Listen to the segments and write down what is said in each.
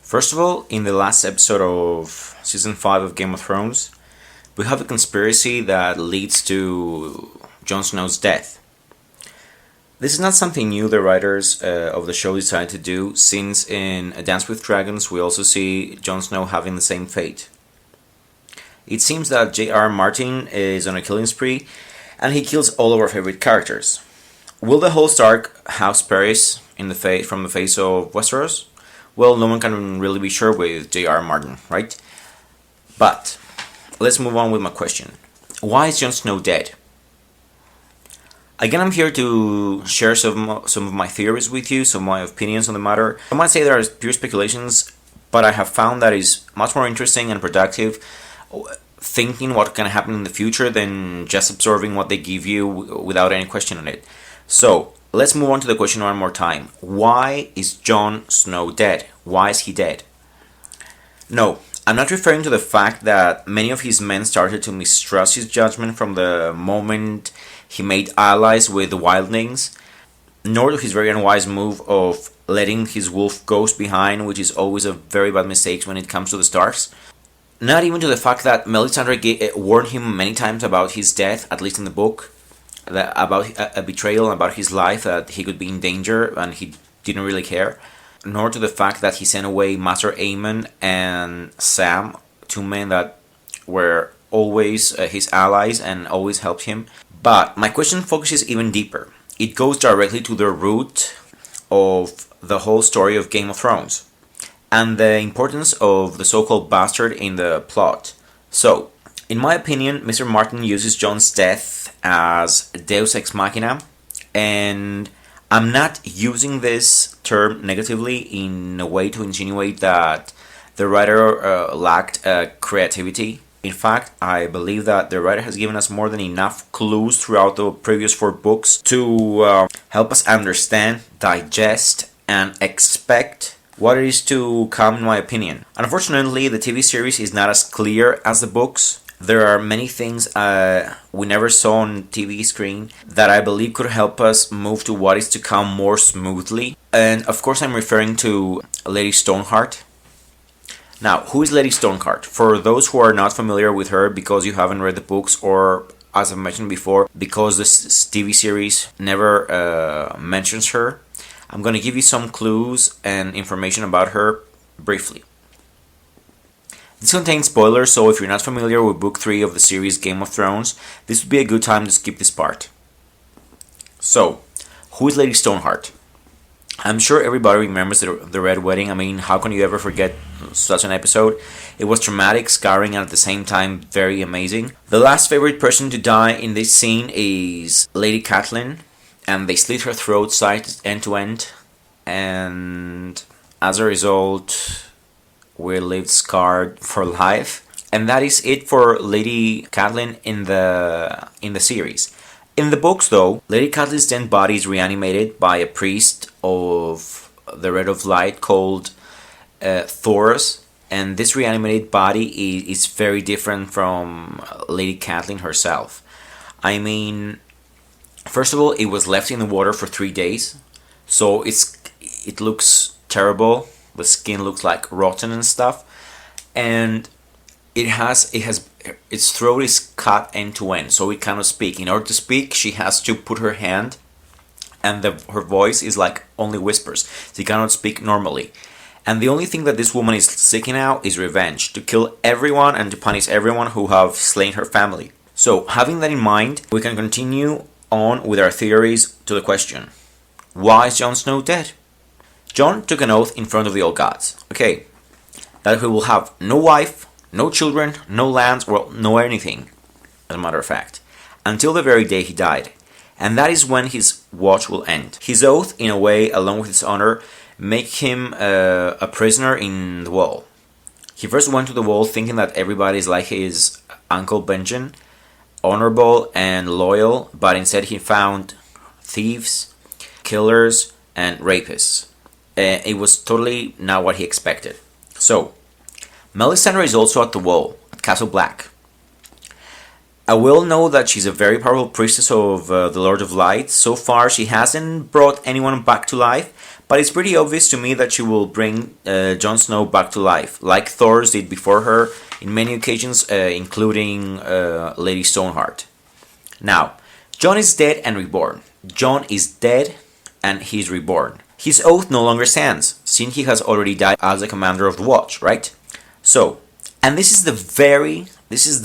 First of all, in the last episode of Season 5 of Game of Thrones, we have a conspiracy that leads to Jon Snow's death. This is not something new the writers of the show decided to do, since in A Dance with Dragons we also see Jon Snow having the same fate. It seems that J.R. Martin is on a killing spree, and he kills all of our favorite characters. Will the whole Stark house perish from the face of Westeros? Well, no one can really be sure with J.R. Martin, right? But let's move on with my question. Why is Jon Snow dead? Again, I'm here to share some of my theories with you, some of my opinions on the matter. I might say they are pure speculations, but I have found that it's much more interesting and productive thinking what can happen in the future than just absorbing what they give you without any question on it. So, let's move on to the question one more time. Why is Jon Snow dead? Why is he dead? No, I'm not referring to the fact that many of his men started to mistrust his judgment from the moment he made allies with the wildlings, nor to his very unwise move of letting his wolf ghost behind, which is always a very bad mistake when it comes to the Starks. Not even to the fact that Melisandre warned him many times about his death, at least in the book, about a betrayal, about his life, that he could be in danger, and he didn't really care. Nor to the fact that he sent away Master Aemon and Sam, two men that were always his allies and always helped him. But my question focuses even deeper. It goes directly to the root of the whole story of Game of Thrones and the importance of the so-called bastard in the plot. So, in my opinion, Mr. Martin uses Jon's death as Deus Ex Machina, and I'm not using this term negatively in a way to insinuate that the writer lacked creativity. In fact, I believe that the writer has given us more than enough clues throughout the previous 4 books to help us understand, digest, and expect what it is to come, in my opinion. Unfortunately, the TV series is not as clear as the books. There are many things we never saw on TV screen that I believe could help us move to what is to come more smoothly. And of course I'm referring to Lady Stoneheart. Now, who is Lady Stoneheart? For those who are not familiar with her because you haven't read the books, or as I mentioned before, because this TV series never mentions her, I'm going to give you some clues and information about her briefly. This contains spoilers, so if you're not familiar with Book 3 of the series Game of Thrones, this would be a good time to skip this part. So, who is Lady Stoneheart? I'm sure everybody remembers the Red Wedding. I mean, how can you ever forget such an episode? It was traumatic, scarring, and at the same time very amazing. The last favorite person to die in this scene is Lady Catelyn, and they slit her throat end to end, and as a result, we lived scarred for life. And that is it for Lady Catelyn in the series. In the books, though, Lady Catelyn's dead body is reanimated by a priest of the Red of Light called Thoros, and this reanimated body is very different from Lady Catelyn herself. I mean, first of all, it was left in the water for 3 days, so it looks terrible. The skin looks like rotten and stuff, and its throat is cut end to end, so it cannot speak. In order to speak, she has to put her hand, and her voice is like only whispers. She cannot speak normally. And the only thing that this woman is seeking out is revenge, to kill everyone and to punish everyone who have slain her family. So, having that in mind, we can continue on with our theories to the question: why is Jon Snow dead? Jon took an oath in front of the old gods, okay, that he will have no wife, no children, no lands, well, no anything, as a matter of fact, until the very day he died. And that is when his watch will end. His oath, in a way, along with his honor, make him a prisoner in the Wall. He first went to the Wall thinking that everybody is like his Uncle Benjen, honorable and loyal, but instead he found thieves, killers, and rapists. It was totally not what he expected. So, Melisandre is also at the Wall, at Castle Black. I will know that she's a very powerful priestess of the Lord of Light. So far, she hasn't brought anyone back to life, But it's pretty obvious to me that she will bring Jon Snow back to life, like Thor did before her in many occasions, including Lady Stoneheart. Now, Jon is dead and reborn. Jon is dead and he's reborn. His oath no longer stands, since he has already died as the commander of the Watch, right? So, and this is the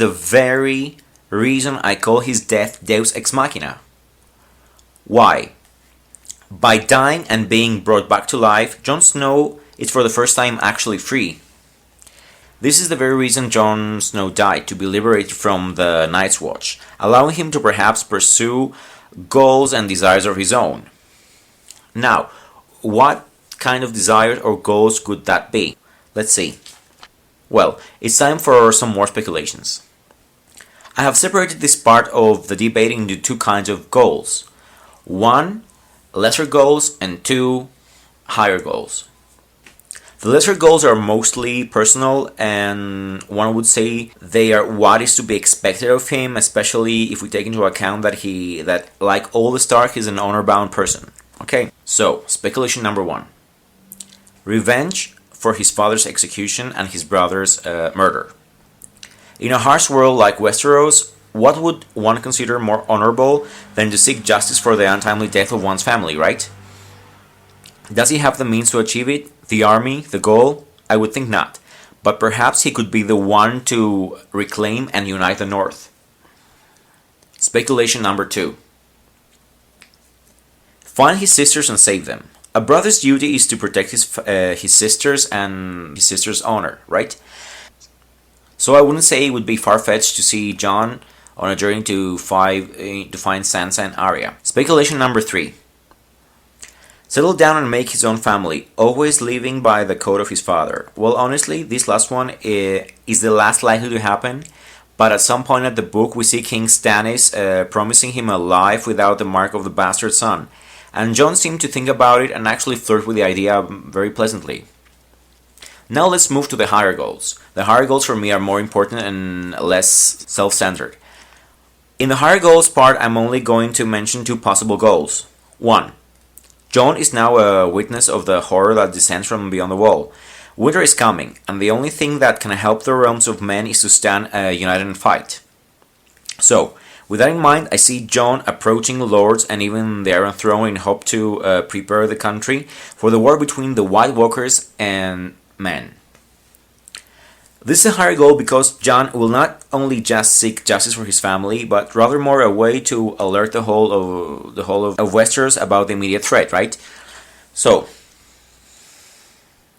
very reason I call his death Deus Ex Machina. Why? By dying and being brought back to life, Jon Snow is for the first time actually free. This is the very reason Jon Snow died, to be liberated from the Night's Watch, allowing him to perhaps pursue goals and desires of his own. Now, what kind of desires or goals could that be? Let's see. Well, it's time for some more speculations. I have separated this part of the debate into two kinds of goals. One, lesser goals, and two, higher goals. The lesser goals are mostly personal, and one would say they are what is to be expected of him, especially if we take into account that like all the Stark, is an honor-bound person. Okay, so speculation number one: revenge for his father's execution and his brother's murder. In a harsh world like Westeros, what would one consider more honorable than to seek justice for the untimely death of one's family, right? Does he have the means to achieve it? The army? The goal? I would think not. But perhaps he could be the one to reclaim and unite the North. Speculation number two: find his sisters and save them. A brother's duty is to protect his sisters and his sister's honor, right? So I wouldn't say it would be far-fetched to see Jon on a journey to find Sansa and Arya. Speculation number three: settle down and make his own family, always living by the code of his father. Well, honestly, this last one is the last likely to happen, but at some point in the book we see King Stannis promising him a life without the mark of the bastard son, and Jon seemed to think about it and actually flirt with the idea very pleasantly. Now let's move to the higher goals. The higher goals for me are more important and less self-centered. In the higher goals part, I'm only going to mention two possible goals. One, Jon is now a witness of the horror that descends from beyond the wall. Winter is coming, and the only thing that can help the realms of men is to stand united and fight. So, with that in mind, I see Jon approaching lords and even the Iron Throne in hope to prepare the country for the war between the White Walkers and men. This is a higher goal because Jon will not only just seek justice for his family, but rather more a way to alert the whole of Westeros about the immediate threat, right? So,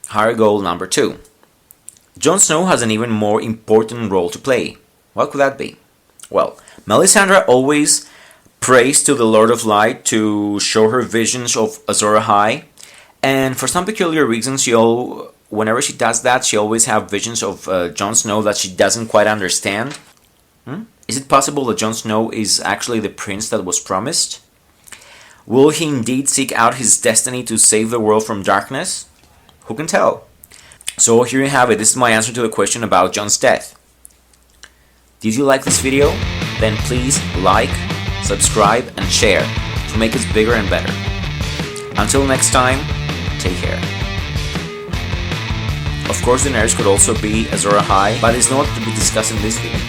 higher goal number two: Jon Snow has an even more important role to play. What could that be? Well, Melisandre always prays to the Lord of Light to show her visions of Azor Ahai, and for some peculiar reason, whenever she does that, she always has visions of Jon Snow that she doesn't quite understand. Is it possible that Jon Snow is actually the prince that was promised? Will he indeed seek out his destiny to save the world from darkness? Who can tell? So here you have it. This is my answer to the question about Jon's death. Did you like this video? Then please like, subscribe, and share to make us bigger and better. Until next time, take care. Of course, Daenerys could also be Azor Ahai, but it's not to be discussed in this video.